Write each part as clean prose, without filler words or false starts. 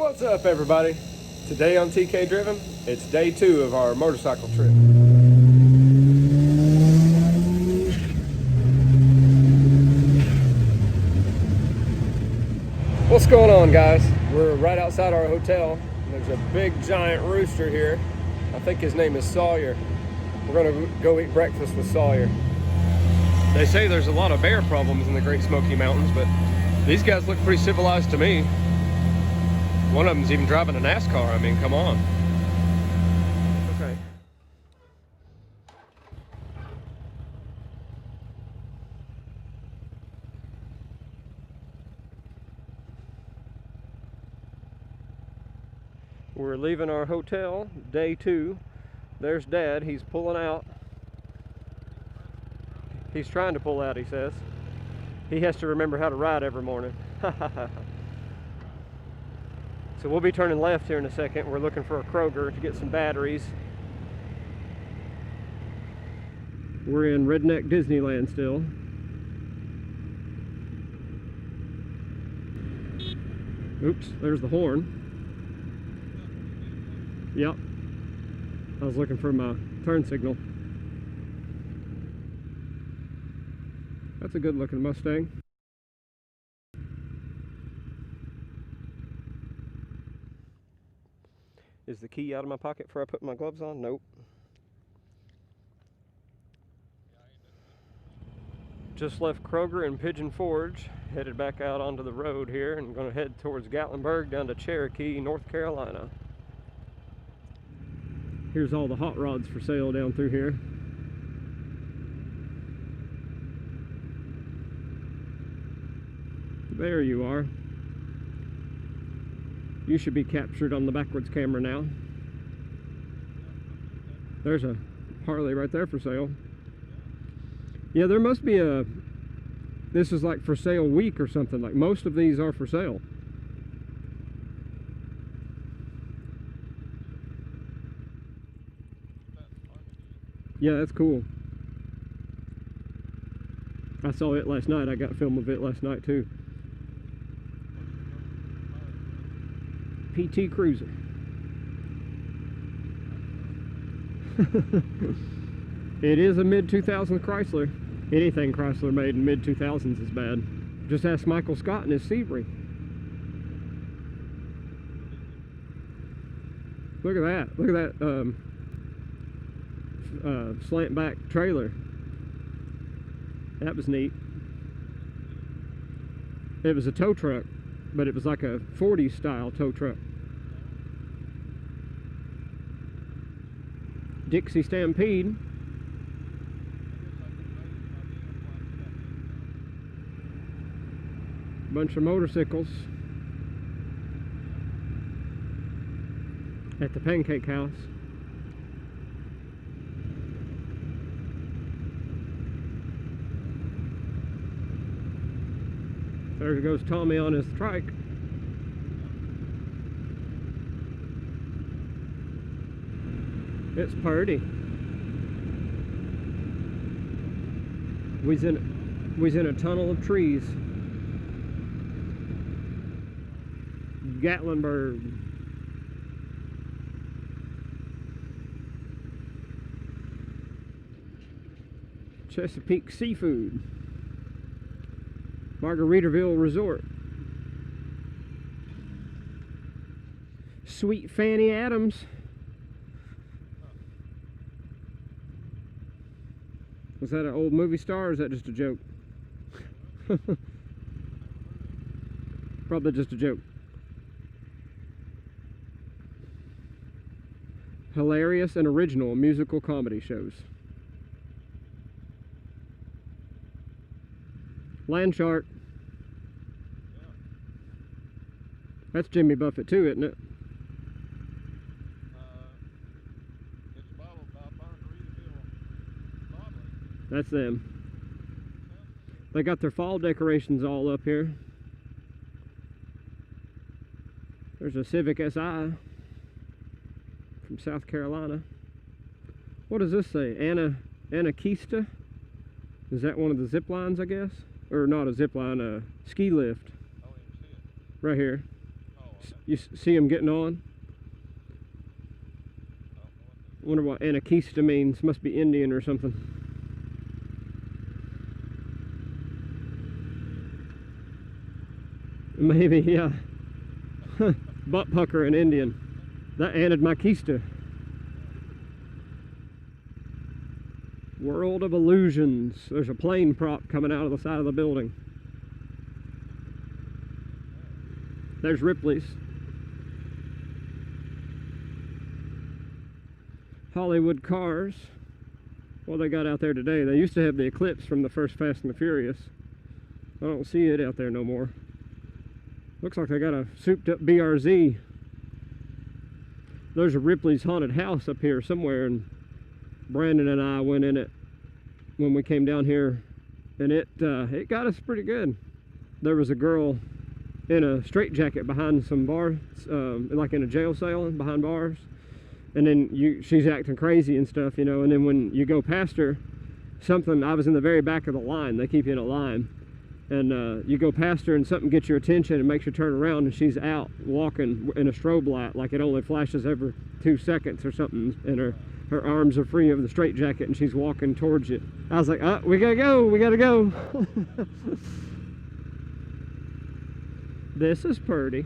What's up, everybody? Today on TK Driven, it's day 2 of our motorcycle trip. What's going on, guys? We're right outside our hotel. There's a big giant rooster here. I think his name is Sawyer. We're gonna go eat breakfast with Sawyer. They say there's a lot of bear problems in the Great Smoky Mountains, but these guys look pretty civilized to me. One of them's even driving a NASCAR. I mean, come on. Okay. We're leaving our hotel, day 2. There's Dad. He's pulling out. He's trying to pull out, he says. He has to remember how to ride every morning. So we'll be turning left here in a second. We're looking for a Kroger to get some batteries. We're in Redneck Disneyland still. Oops, there's the horn. Yep. I was looking for my turn signal. That's a good looking Mustang. Is the key out of my pocket before I put my gloves on? Nope. Just left Kroger and Pigeon Forge, headed back out onto the road here, and going to head towards Gatlinburg down to Cherokee, North Carolina. Here's all the hot rods for sale down through here. There you are. You should be captured on the backwards camera now. There's a Harley right there for sale. Yeah, there must be a... This is like for sale week or something. Like most of these are for sale. Yeah, that's cool. I saw it last night. I got film of it last night too. PT Cruiser. It is a mid-2000s Chrysler. Anything Chrysler made in mid-2000s is bad. Just ask Michael Scott and his Sebring. Look at that. Look at that slant back trailer. That was neat. It was a tow truck, but it was like a 40s style tow truck. Dixie Stampede. Bunch of motorcycles at the Pancake House. There goes Tommy on his trike. It's party. We's in a tunnel of trees. Gatlinburg. Chesapeake Seafood. Margaritaville Resort. Sweet Fanny Adams. Was that an old movie star or is that just a joke? Probably just a joke. Hilarious and original musical comedy shows. Land Shark. That's Jimmy Buffett too, isn't it? It's bottled by Margaritaville Bottling. That's them. They got their fall decorations all up here. There's a Civic Si from South Carolina. What does this say? Anakista? Is that one of the zip lines, I guess? Or not a zip line, a ski lift. I don't even see it. Right here. You see them getting on? I wonder what anarchista means. Must be Indian or something. Maybe, yeah. Butt pucker in Indian. That added my keister. World of illusions. There's a plane prop coming out of the side of the building. There's Ripley's. Hollywood cars. What they got out there today? They used to have the Eclipse from the first Fast and the Furious. I don't see it out there no more. Looks like they got a souped up BRZ. There's a Ripley's haunted house up here somewhere, and Brandon and I went in it when we came down here, and it got us pretty good. There was a girl in a straitjacket behind some bars, like in a jail cell behind bars, and then she's acting crazy and stuff, you know, and then when you go past her, I was in the very back of the line. They keep you in a line, and you go past her and something gets your attention and makes you turn around, and she's out walking in a strobe light, like it only flashes every 2 seconds or something, and her arms are free of the straitjacket and she's walking towards you. I was like, oh, we gotta go. This is pretty.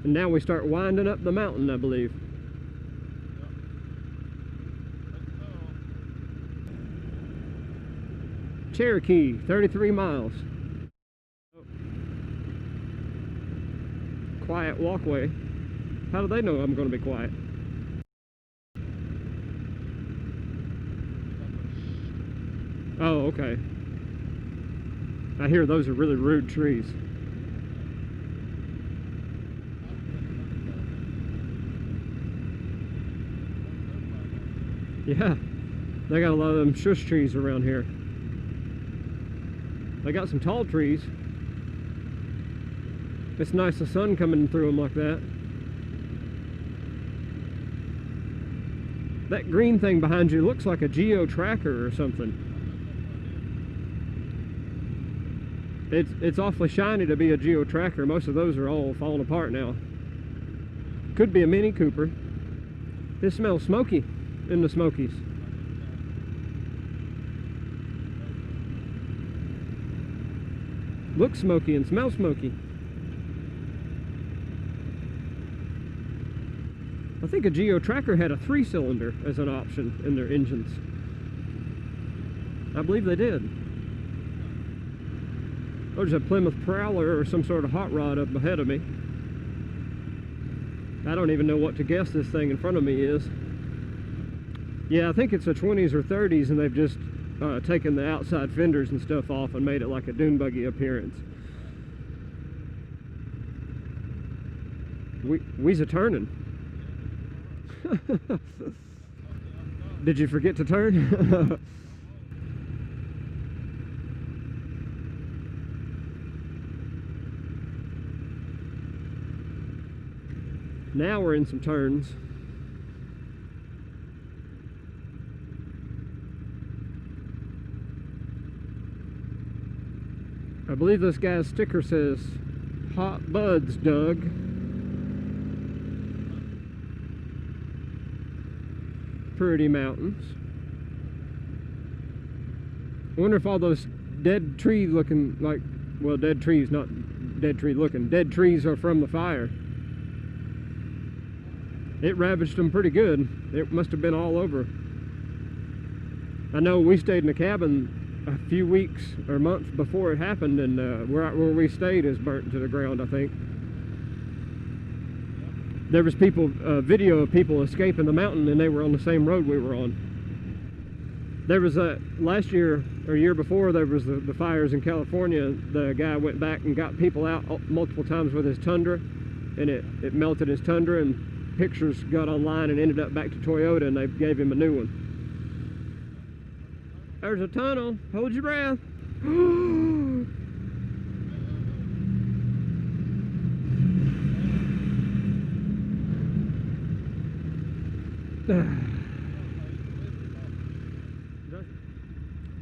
And now we start winding up the mountain, I believe. Cherokee, 33 miles. Quiet walkway. How do they know I'm going to be quiet? Oh, okay. I hear those are really rude trees. Yeah, they got a lot of them shush trees around here. They got some tall trees. It's nice the sun coming through them like that. That green thing behind you looks like a geo tracker or something. It's awfully shiny to be a geo tracker. Most of those are all falling apart now. Could be a Mini Cooper. It smells smoky in the Smokies. Looks smoky and smells smoky. I think a Geo Tracker had a 3-cylinder as an option in their engines. I believe they did. There's a Plymouth Prowler or some sort of hot rod up ahead of me. I don't even know what to guess this thing in front of me is. Yeah, I think it's a 20s or 30s, and they've just taken the outside fenders and stuff off and made it like a dune buggy appearance. We's a turning. Did you forget to turn? Now we're in some turns. I believe this guy's sticker says, "Hot Buds, Doug." Pretty mountains. I wonder if all those dead tree looking, like, well, dead trees, not dead tree looking, dead trees are from the fire. It ravaged them pretty good. It must have been all over. I know we stayed in a cabin a few weeks or months before it happened, and where we stayed is burnt to the ground, I think. There was video of people escaping the mountain, and they were on the same road we were on. There was last year or year before, there was the fires in California. The guy went back and got people out multiple times with his Tundra, and it melted his Tundra, and pictures got online and ended up back to Toyota, and they gave him a new one. There's a tunnel. Hold your breath.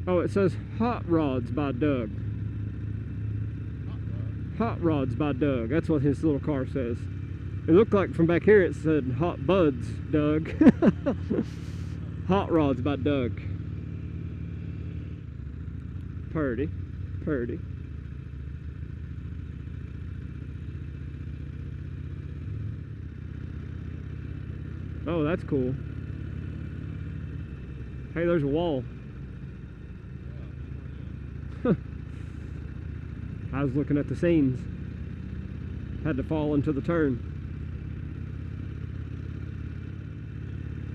Oh, it says Hot Rods by Doug. Hot Rods by Doug. That's what his little car says. It looked like from back here it said Hot Buds, Doug. Hot Rods by Doug. Purdy. Purdy. Oh, that's cool. Hey, there's a wall. I was looking at the scenes. Had to fall into the turn.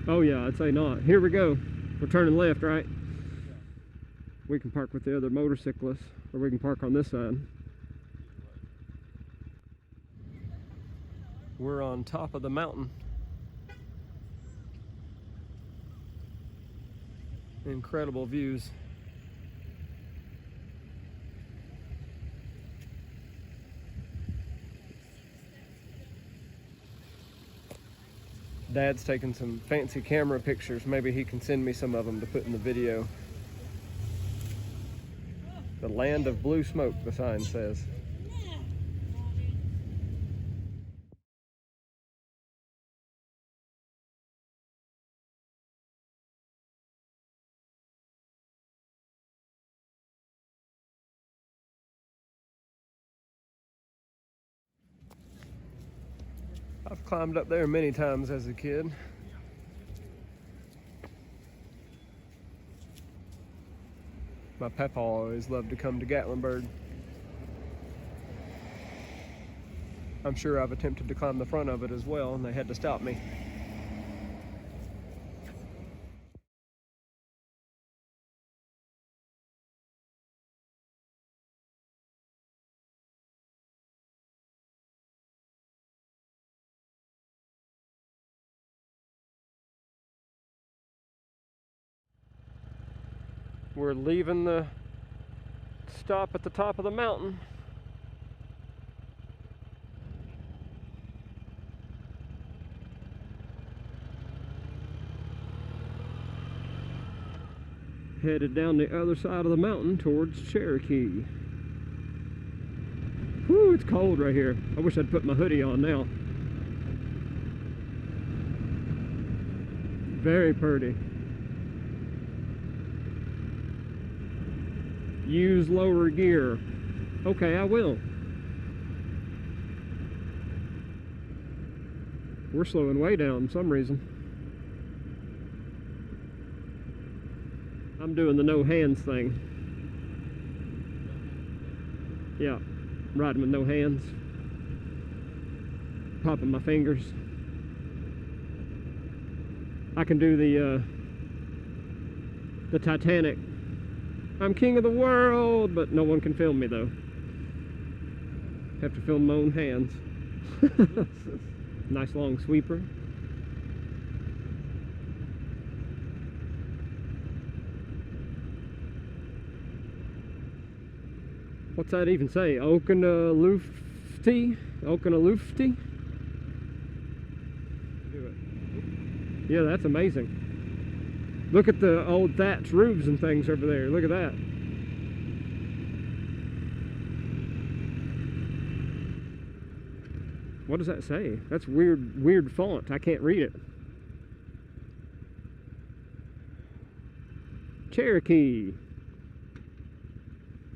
Oh yeah, I'd say not. Here we go. We're turning left, right? We can park with the other motorcyclists, or we can park on this side. We're on top of the mountain. Incredible views. Dad's taking some fancy camera pictures. Maybe he can send me some of them to put in the video. The land of blue smoke, the sign says. I've climbed up there many times as a kid. My papa always loved to come to Gatlinburg. I'm sure I've attempted to climb the front of it as well, and they had to stop me. We're leaving the stop at the top of the mountain. Headed down the other side of the mountain towards Cherokee. Whew, it's cold right here. I wish I'd put my hoodie on now. Very pretty. Use lower gear. Okay, I will. We're slowing way down for some reason. I'm doing the no hands thing. Yeah, riding with no hands. Popping my fingers. I can do the Titanic. I'm king of the world, but no one can film me though. Have to film my own hands. Nice long sweeper. What's that even say? Okanalufti? Okanalufti? Do it. Yeah, that's amazing. Look at the old thatch roofs and things over there. Look at that. What does that say? That's weird font. I can't read it. Cherokee.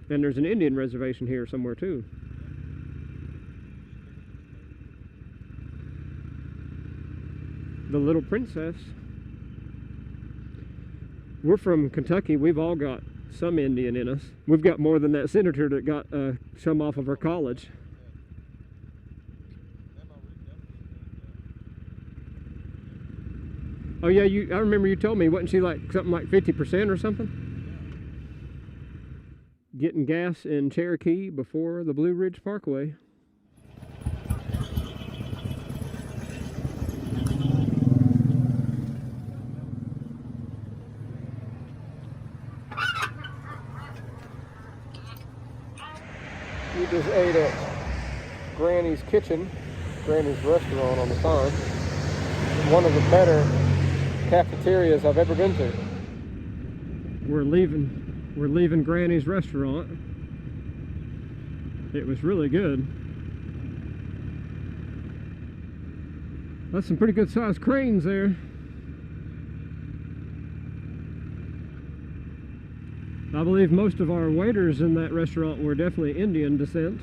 And there's an Indian reservation here somewhere too. The Little Princess. We're from Kentucky. We've all got some Indian in us. We've got more than that senator that got some off of our college. Oh yeah, I remember you told me, wasn't she like something like 50% or something? Getting gas in Cherokee before the Blue Ridge Parkway. We just ate at Granny's Kitchen, Granny's Restaurant on the sign. One of the better cafeterias I've ever been to. We're leaving Granny's Restaurant. It was really good. That's some pretty good sized cranes there. I believe most of our waiters in that restaurant were definitely Indian descent.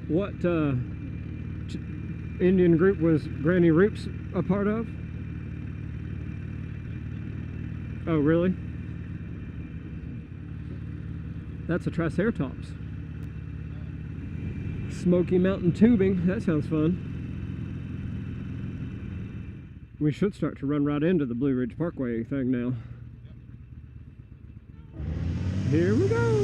What Indian group was Granny Roop's a part of? Oh, really? That's a Triceratops. Smoky Mountain tubing. That sounds fun. We should start to run right into the Blue Ridge Parkway thing now. Here we go.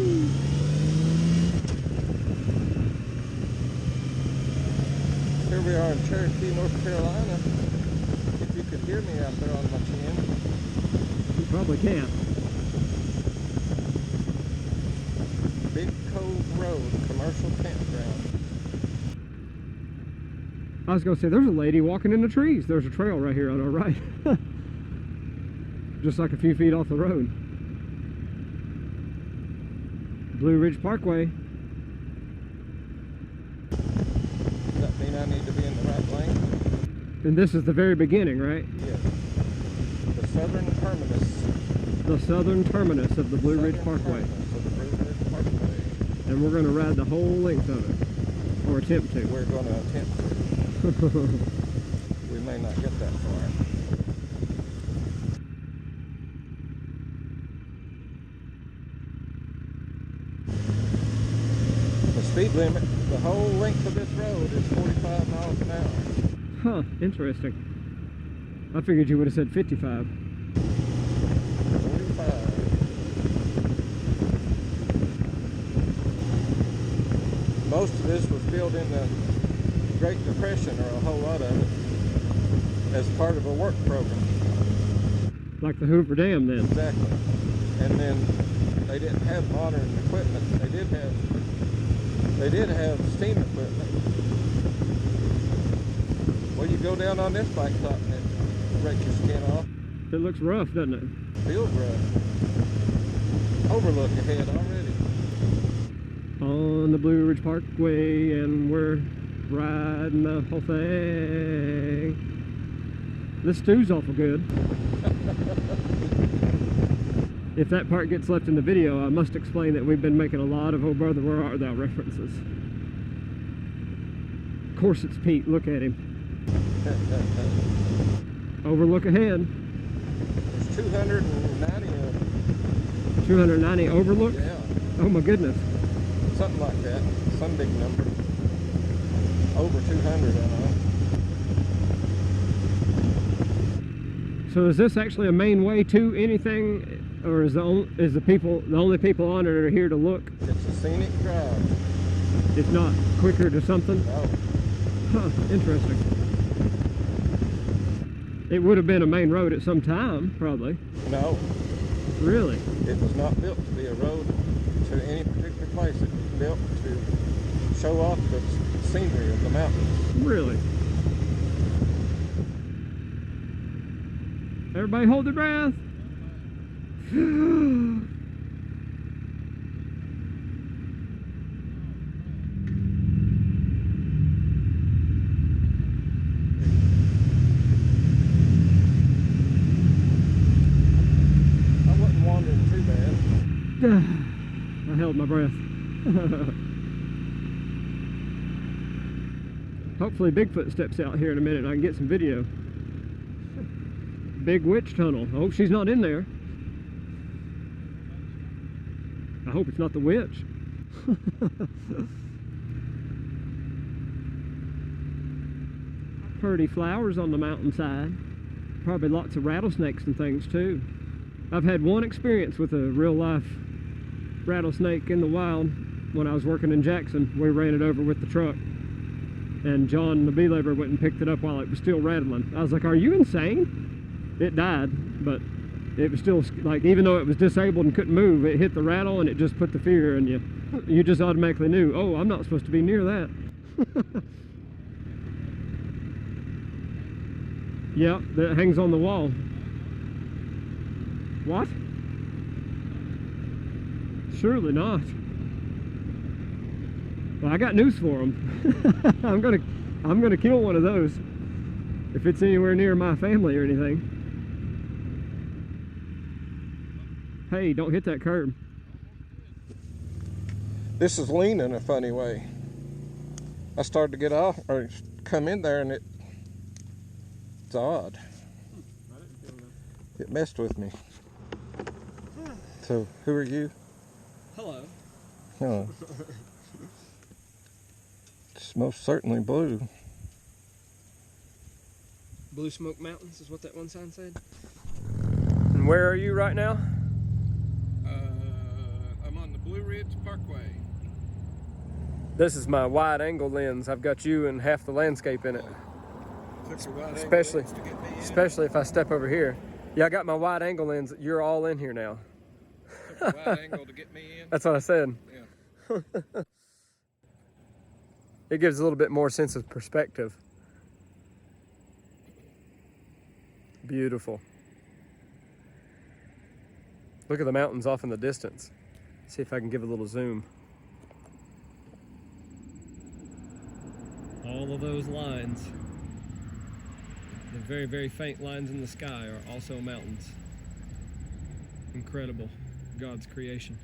Here we are in Cherokee, North Carolina. If you could hear me out there on my chin. You probably can't. Big Cove Road, commercial campground. I was going to say, there's a lady walking in the trees. There's a trail right here on our right. Just like a few feet off the road. Blue Ridge Parkway. Does that mean I need to be in the right lane? And this is the very beginning, right? Yes. The southern terminus. The southern terminus of the Blue Ridge Parkway. And we're going to ride the whole length of it. Or attempt to. We're going to attempt to. We may not get that far. The speed limit, the whole length of this road is 45 miles an hour. Huh, interesting. I figured you would have said 55. 45. Most of this was built in the Great Depression, or a whole lot of it, as part of a work program. Like the Hoover Dam then. Exactly. And then they didn't have modern equipment. They did have steam equipment. Well, you go down on this bike top and it breaks your skin off. It looks rough, doesn't it? Feels rough. Overlook ahead already. On the Blue Ridge Parkway, and we're riding the whole thing. This stew's awful good. If that part gets left in the video, I must explain that we've been making a lot of Oh Brother Where Art Thou references. Of course it's Pete, look at him. Overlook ahead. There's 290 of them. 290 overlooks? Yeah. Oh my goodness. Something like that. Some big number. Over 200, I know. So is this actually a main way to anything, or is the only people on it are here to look? It's a scenic drive. It's not quicker to something? No. Huh, interesting. It would have been a main road at some time, probably. No. Really? It was not built to be a road to any particular place. It was built to show off the scenery of the mountains. Really? Everybody hold their breath. I wasn't wandering too bad. I held my breath. Hopefully Bigfoot steps out here in a minute and I can get some video. Big witch tunnel. I hope she's not in there. I hope it's not the witch. Pretty flowers on the mountainside. Probably lots of rattlesnakes and things too. I've had one experience with a real life rattlesnake in the wild when I was working in Jackson. We ran it over with the truck. And John, the bee laborer, went and picked it up while it was still rattling. I was like, are you insane? It died, but it was still, like, even though it was disabled and couldn't move, it hit the rattle and it just put the fear in you. You just automatically knew, oh, I'm not supposed to be near that. Yeah, that hangs on the wall. What? Surely not. Well, I got news for them. I'm gonna kill one of those if it's anywhere near my family or anything. Hey, don't hit that curb. This is leaning a funny way. I started to get off or come in there and it's odd. It messed with me. So, who are you? Hello. Oh. It's most certainly blue. Blue Smoke Mountains is what that one sign said. And where are you right now? I'm on the Blue Ridge Parkway. This is my wide angle lens. I've got you and half the landscape in it. Especially if I step over here. Yeah, I got my wide angle lens. You're all in here now. Wide angle to get me in? That's what I said. Yeah. It gives a little bit more sense of perspective. Beautiful. Look at the mountains off in the distance. See if I can give a little zoom. All of those lines, the very, very faint lines in the sky, are also mountains. Incredible. God's creation.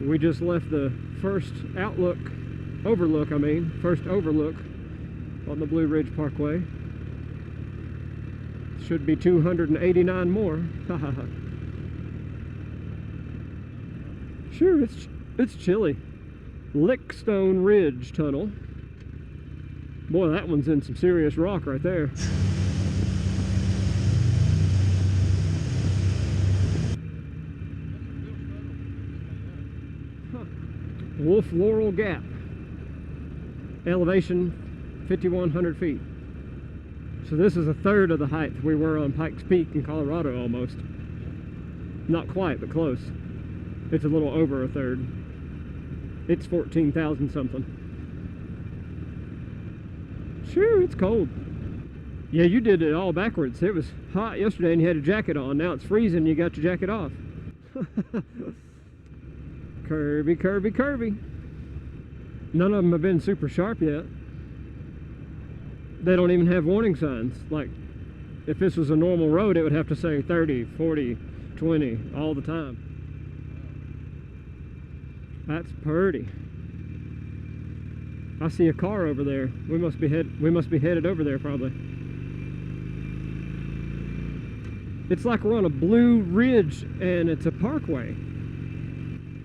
We just left the first overlook on the Blue Ridge Parkway. Should be 289 more. Sure, it's chilly. Lickstone Ridge Tunnel. Boy, that one's in some serious rock right there. Wolf Laurel Gap. Elevation 5,100 feet. So this is a third of the height we were on Pikes Peak in Colorado almost. Not quite, but close. It's a little over a third. It's 14,000 something. Sure, it's cold. Yeah, you did it all backwards. It was hot yesterday and you had a jacket on. Now it's freezing and you got your jacket off. Curvy, curvy, curvy. None of them have been super sharp yet. They don't even have warning signs. Like, if this was a normal road, it would have to say 30, 40, 20 all the time. That's pretty. I see a car over there. We must be headed over there probably. It's like we're on a Blue Ridge and it's a parkway.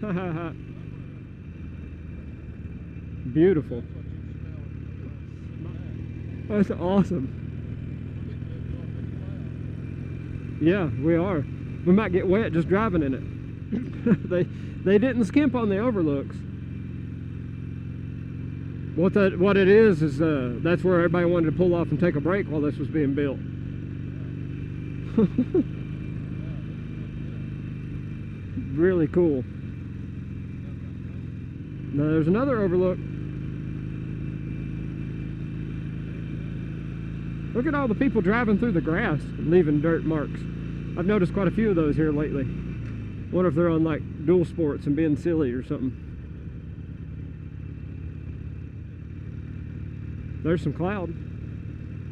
Ha ha ha. Beautiful. That's awesome. Yeah, we are. We might get wet just driving in it. They didn't skimp on the overlooks. What it is that's where everybody wanted to pull off and take a break while this was being built. Really cool. Now there's another overlook. Look at all the people driving through the grass and leaving dirt marks. I've noticed quite a few of those here lately. Wonder if they're on like dual sports and being silly or something. There's some cloud.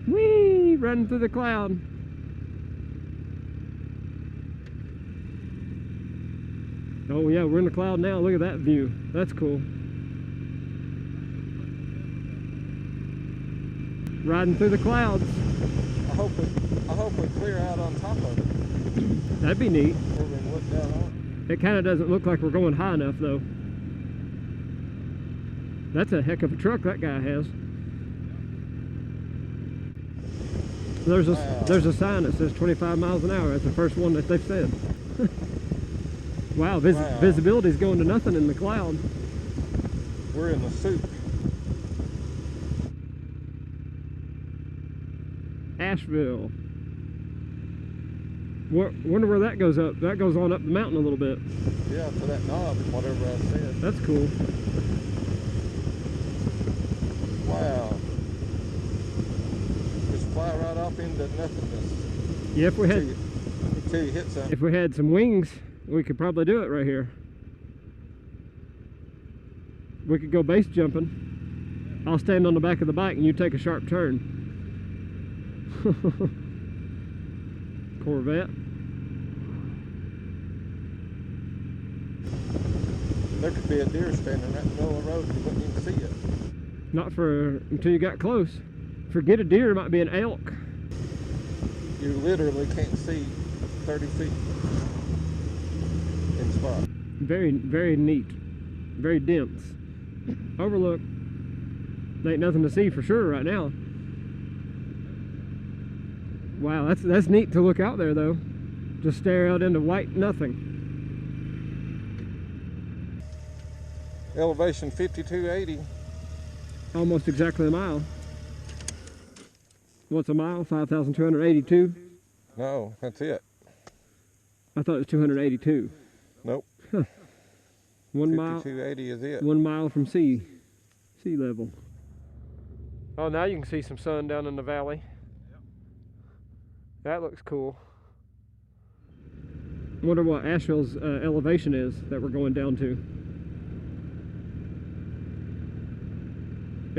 Whee! Running through the cloud. Oh yeah, we're in the cloud now. Look at that view. That's cool. Riding through the clouds. I hope we clear out on top of it. That'd be neat. Where we can look down on It kind of doesn't look like we're going high enough though. That's a heck of a truck that guy has. There's a sign that says 25 miles an hour. That's the first one that they've said. Wow, visibility's going to nothing in the cloud. We're in the soup. Asheville. Wonder where that goes up. That goes on up the mountain a little bit. Yeah, to that knob, whatever I said. That's cool. Wow. Just fly right off into nothingness. Yeah, Until you hit something. if we had some wings, we could probably do it right here. We could go base jumping. I'll stand on the back of the bike and you take a sharp turn. Corvette. There could be a deer standing right in the middle of the road and you wouldn't even see it. Not until you got close. Forget a deer, it might be an elk. You literally can't see 30 feet in spot. Very, very neat. Very dense. Overlook. Ain't nothing to see for sure right now. Wow, that's neat to look out there though. Just stare out into white nothing. Elevation 5280. Almost exactly a mile. What's a mile? 5,282? No, that's it. I thought it was 282. Nope. Huh. 1 mile. 5280 is it. 1 mile from sea level. Oh, now you can see some sun down in the valley. That looks cool. Wonder what Asheville's elevation is that we're going down to.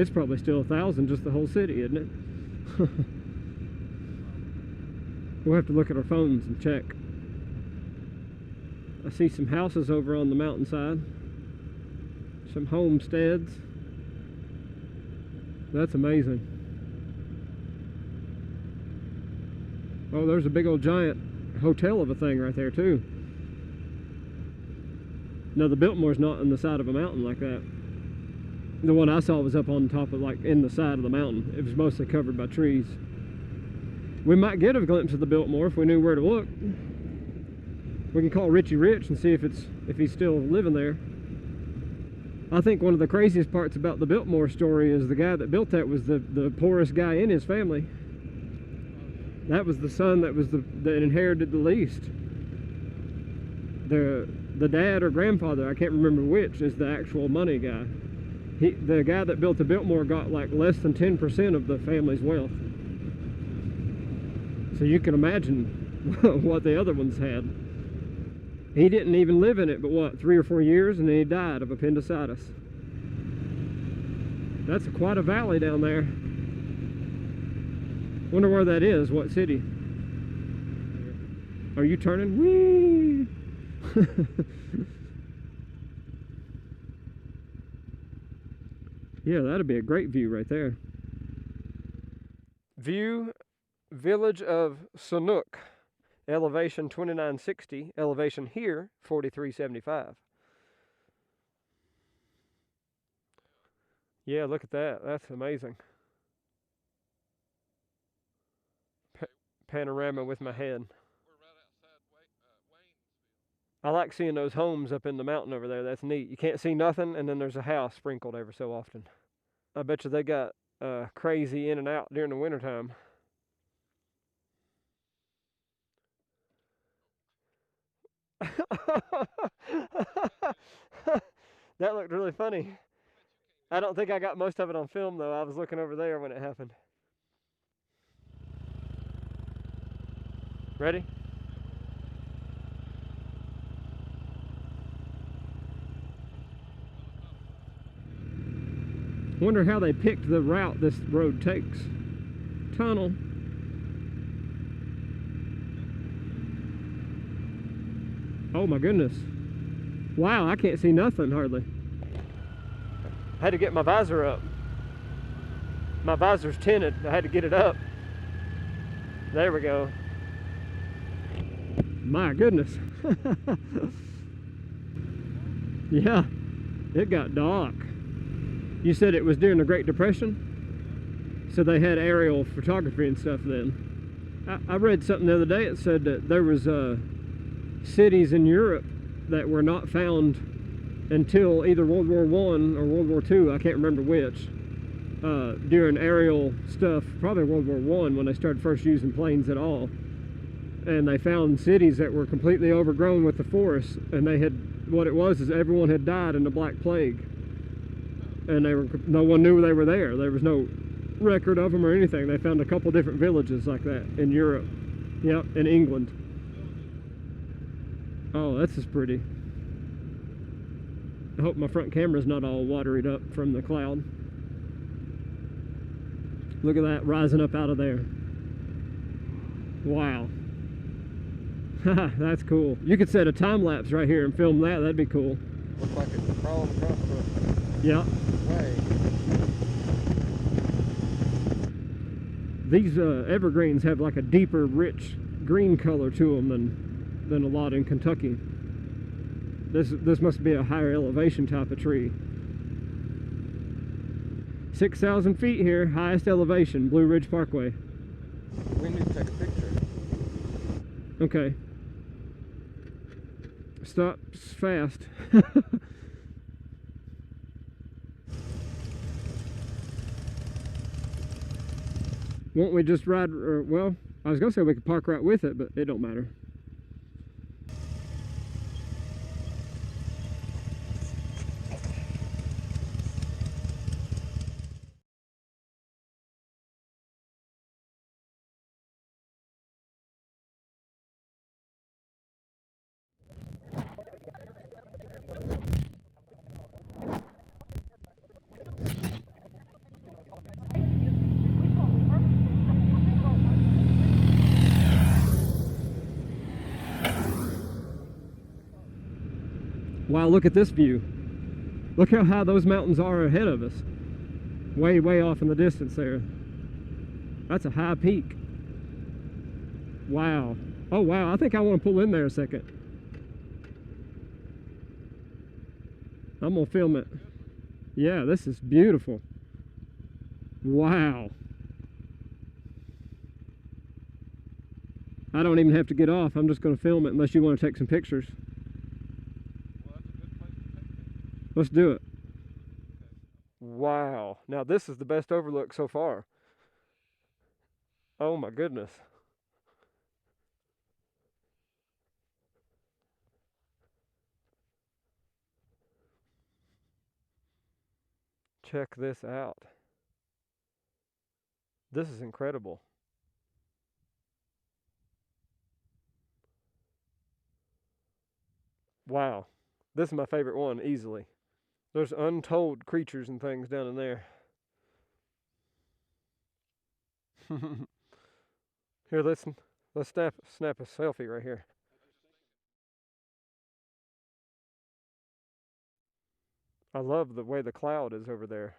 It's probably still 1,000, just the whole city, isn't it? We'll have to look at our phones and check. I see some houses over on the mountainside. Some homesteads. That's amazing. Oh, there's a big old giant hotel of a thing right there too. No, the Biltmore's not on the side of a mountain like that. The one I saw was up on top of, like, in the side of the mountain. It was mostly covered by trees. We might get a glimpse of the Biltmore if we knew where to look. We can call Richie Rich and see if he's still living there. I think one of the craziest parts about the Biltmore story is the guy that built that was the poorest guy in his family. That was the son that inherited the least. The dad or grandfather, I can't remember which, is the actual money guy. The guy that built the Biltmore got like less than 10% of the family's wealth. So you can imagine what the other ones had. He didn't even live in it but what, 3 or 4 years, and then he died of appendicitis. That's quite a valley down there. Wonder where that is, what city? Are you turning? Whee! Yeah, that'd be a great view right there. View, village of Sanook, elevation 2960, elevation here 4375. Yeah, look at that. That's amazing. Panorama with my head. I like seeing those homes up in the mountain over there. That's neat. You can't see nothing, and then there's a house sprinkled every so often. I bet you they got crazy in and out during the wintertime. That looked really funny. I don't think I got most of it on film, though. I was looking over there when it happened. Ready? Wonder how they picked the route this road takes. Tunnel. Oh my goodness. Wow, I can't see nothing hardly. I had to get my visor up. My visor's tinted. I had to get it up. There we go. My goodness. Yeah, it got dark. You said it was during the Great Depression? So they had aerial photography and stuff then. I read something the other day. It said that there was cities in Europe that were not found until either World War I or World War II, I can't remember which, during aerial stuff, probably World War I when they started first using planes at all. and they found cities that were completely overgrown with the forest, and they had, what it was is everyone had died in the Black Plague, and no one knew they were there. There was no record of them or anything. They found a couple different villages like that in Europe. Yep, in England. Oh, this is pretty. I hope my front camera's not all wateried up from the cloud. Look at that rising up out of there. Wow. That's cool. You could set a time lapse right here and film that. That'd be cool. Looks like it's crawling across the way. These evergreens have like a deeper, rich green color to them than a lot in Kentucky. This must be a higher elevation type of tree. 6,000 feet here, highest elevation, Blue Ridge Parkway. We need to take a picture. Okay. Stop fast. Won't we just ride, well, I was gonna say we could park right with it, but it don't matter. Wow, look at this view. Look how high those mountains are ahead of us. Way, way off in the distance there. That's a high peak. Wow. Oh, wow. I think I want to pull in there a second. I'm going to film it. Yeah, this is beautiful. Wow. I don't even have to get off. I'm just going to film it unless you want to take some pictures. Let's do it. Wow. Now this is the best overlook so far. Oh my goodness. Check this out. This is incredible. Wow. This is my favorite one, easily. There's untold creatures and things down in there. Here, let's snap a selfie right here. I love the way the cloud is over there.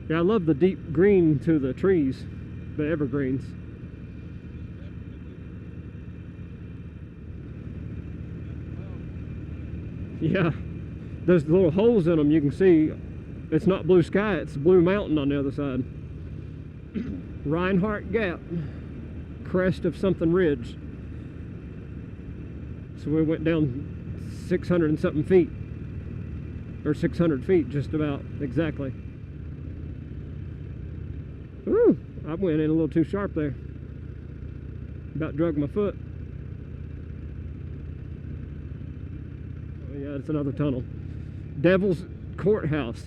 Yeah, I love the deep green to the trees, the evergreens. Yeah, there's little holes in them. You can see it's not blue sky, it's blue mountain on the other side. Reinhardt Gap, crest of something ridge. So we went down 600 and something feet, or 600 feet just about exactly. Ooh, I went in a little too sharp there. About drug my foot. Oh yeah, it's another tunnel. Devil's Courthouse.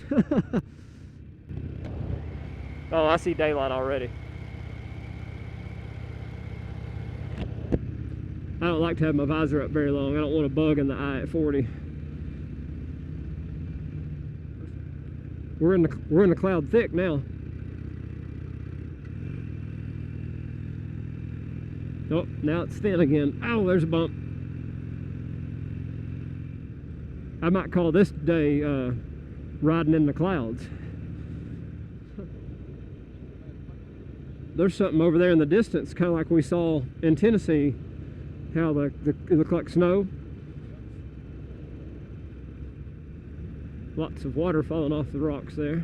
Oh, I see daylight already. I don't like to have my visor up very long. I don't want a bug in the eye at 40. We're in the cloud thick now. Oh, now it's thin again. Oh, there's a bump. I might call this day riding in the clouds. There's something over there in the distance, kind of like we saw in Tennessee, how it looked like snow. Lots of water falling off the rocks there.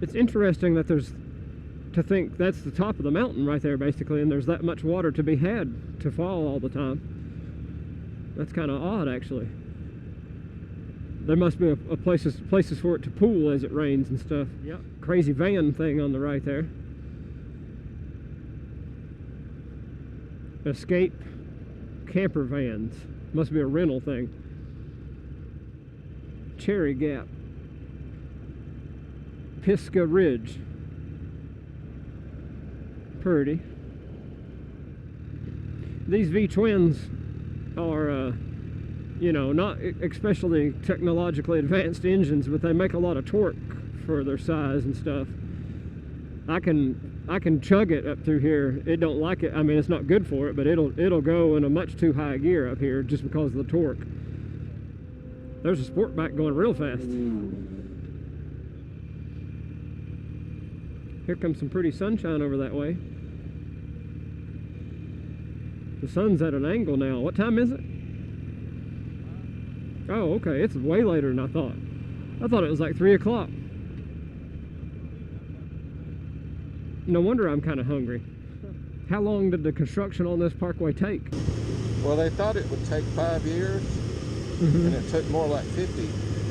It's interesting that to think that's the top of the mountain right there basically, and there's that much water to be had to fall all the time. That's kind of odd actually. There must be a places for it to pool as it rains and stuff. Yep. Crazy van thing on the right there. Escape camper vans. Must be a rental thing. Cherry Gap. Pisgah Ridge. Purdy. These V-twins are, you know, not especially technologically advanced engines, but they make a lot of torque for their size and stuff. I can chug it up through here. It don't like it. I mean, it's not good for it, but it'll go in a much too high gear up here just because of the torque. There's a sport bike going real fast. Here comes some pretty sunshine over that way. The sun's at an angle now. What time is it? Oh, okay. It's way later than I thought. I thought it was like 3 o'clock. No wonder I'm kind of hungry. How long did the construction on this parkway take? Well, they thought it would take 5 years, and it took more like 50.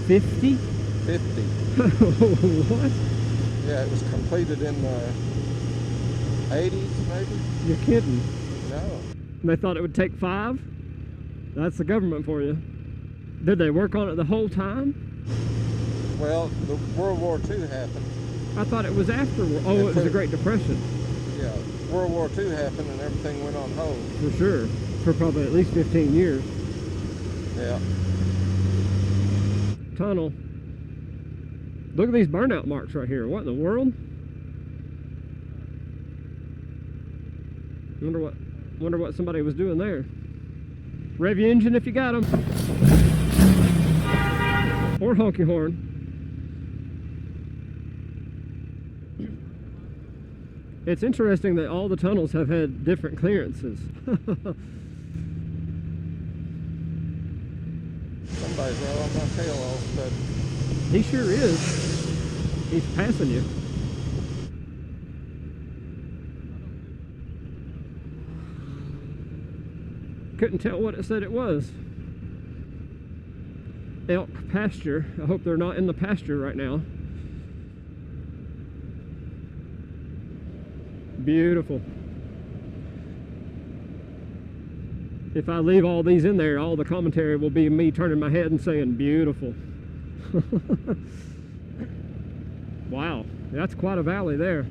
50? 50. What? Yeah, it was completed in the 80s, maybe? You're kidding. No. They thought it would take 5? That's the government for you. Did they work on it the whole time? Well, the World War II happened. I thought it was after. Oh, it was the Great Depression. Yeah, World War II happened and everything went on hold. For sure. For probably at least 15 years. Yeah. Tunnel. Look at these burnout marks right here. What in the world? Wonder what somebody was doing there. Rev your engine if you got them. Or honk your horn. It's interesting that all the tunnels have had different clearances. Somebody's right on my tail all of a sudden. He sure is. He's passing you. Couldn't tell what it said it was. Elk pasture. I hope they're not in the pasture right now. Beautiful. If I leave all these in there, all the commentary will be me turning my head and saying beautiful. Wow, that's quite a valley there.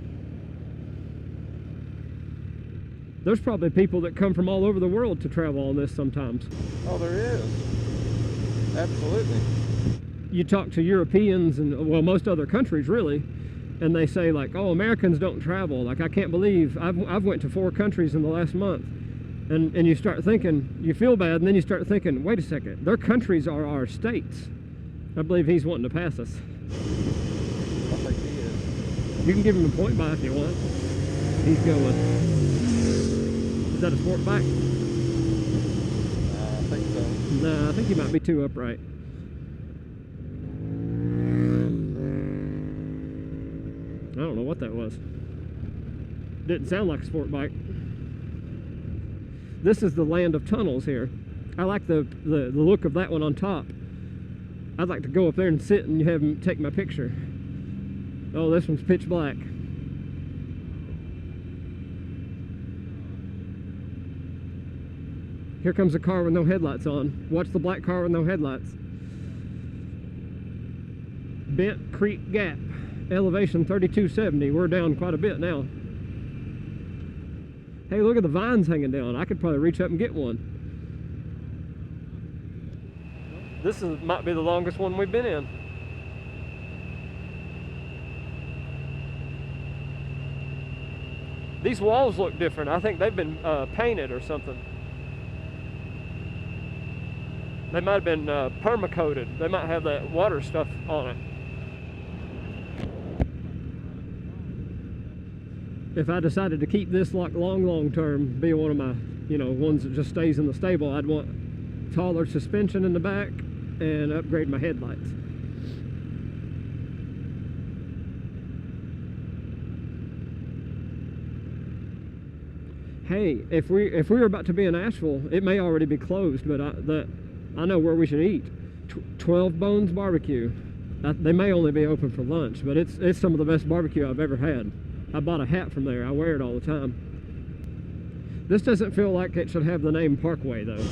There's probably people that come from all over the world to travel on this sometimes. Oh, there is. Absolutely. You talk to Europeans and, well, most other countries really, and they say like, oh, Americans don't travel. Like, I can't believe I've went to 4 countries in the last month. And you start thinking, you feel bad, and then you start thinking, wait a second, their countries are our states. I believe he's wanting to pass us. I think he is. You can give him a point by if you want. He's going. Is that a sport bike? I think so. Nah, I think he might be too upright. I don't know what that was. Didn't sound like a sport bike. This is the land of tunnels here. I like the look of that one on top. I'd like to go up there and sit and have him take my picture. Oh, this one's pitch black. Here comes a car with no headlights on. Watch the black car with no headlights. Bent Creek Gap, elevation 3270. We're down quite a bit now. Hey, look at the vines hanging down. I could probably reach up and get one. This might be the longest one we've been in. These walls look different. I think they've been painted or something. They might have been perma-coated. They might have that water stuff on it. If I decided to keep this like long term, be one of my, ones that just stays in the stable, I'd want taller suspension in the back and upgrade my headlights. Hey, if we were about to be in Asheville, it may already be closed, but I know where we should eat. 12 Bones Barbecue. They may only be open for lunch, but it's some of the best barbecue I've ever had. I bought a hat from there. I wear it all the time. This doesn't feel like it should have the name Parkway, though.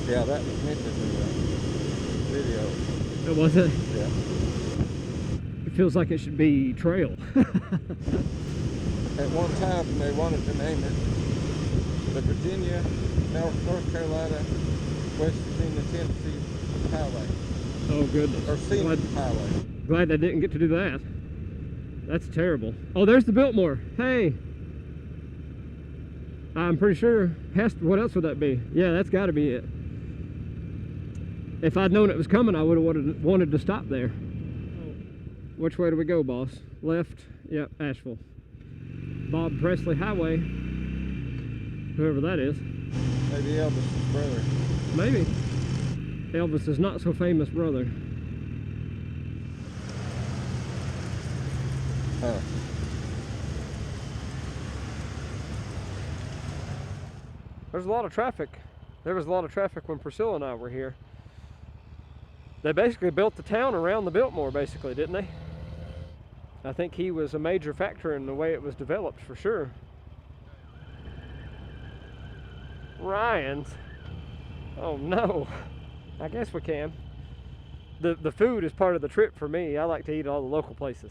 Yeah, that was mentioned in the video. It wasn't? Yeah. It feels like it should be Trail. At one time, they wanted to name it the Virginia, North Carolina, West Virginia, Tennessee Highway. Oh, goodness. Or Scenic Highway. Glad they didn't get to do that. That's terrible. Oh, there's the Biltmore. Hey. I'm pretty sure. What else would that be? Yeah, that's got to be it. If I'd known it was coming, I would have wanted to stop there. Which way do we go, boss? Left? Yep, Asheville. Bob Presley Highway. Whoever that is. Maybe Elvis's brother. Maybe. Elvis's not so famous brother. Huh. There's a lot of traffic. There was a lot of traffic when Priscilla and I were here. They basically built the town around the Biltmore, basically, didn't they? I think he was a major factor in the way it was developed, for sure. Ryan's. Oh no. I guess we can. The food is part of the trip for me. I like to eat at all the local places.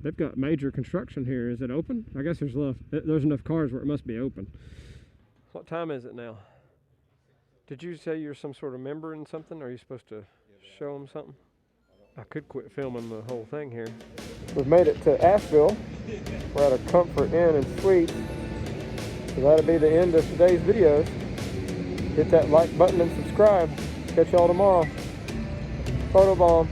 They've got major construction here. Is it open? I guess there's enough cars where it must be open. What time is it now? Did you say you're some sort of member in something? Are you supposed to show them something? I could quit filming the whole thing here. We've made it to Asheville. We're at a Comfort Inn and Suites. So that'll be the end of today's videos. Hit that like button and subscribe. Catch y'all tomorrow. Photobomb.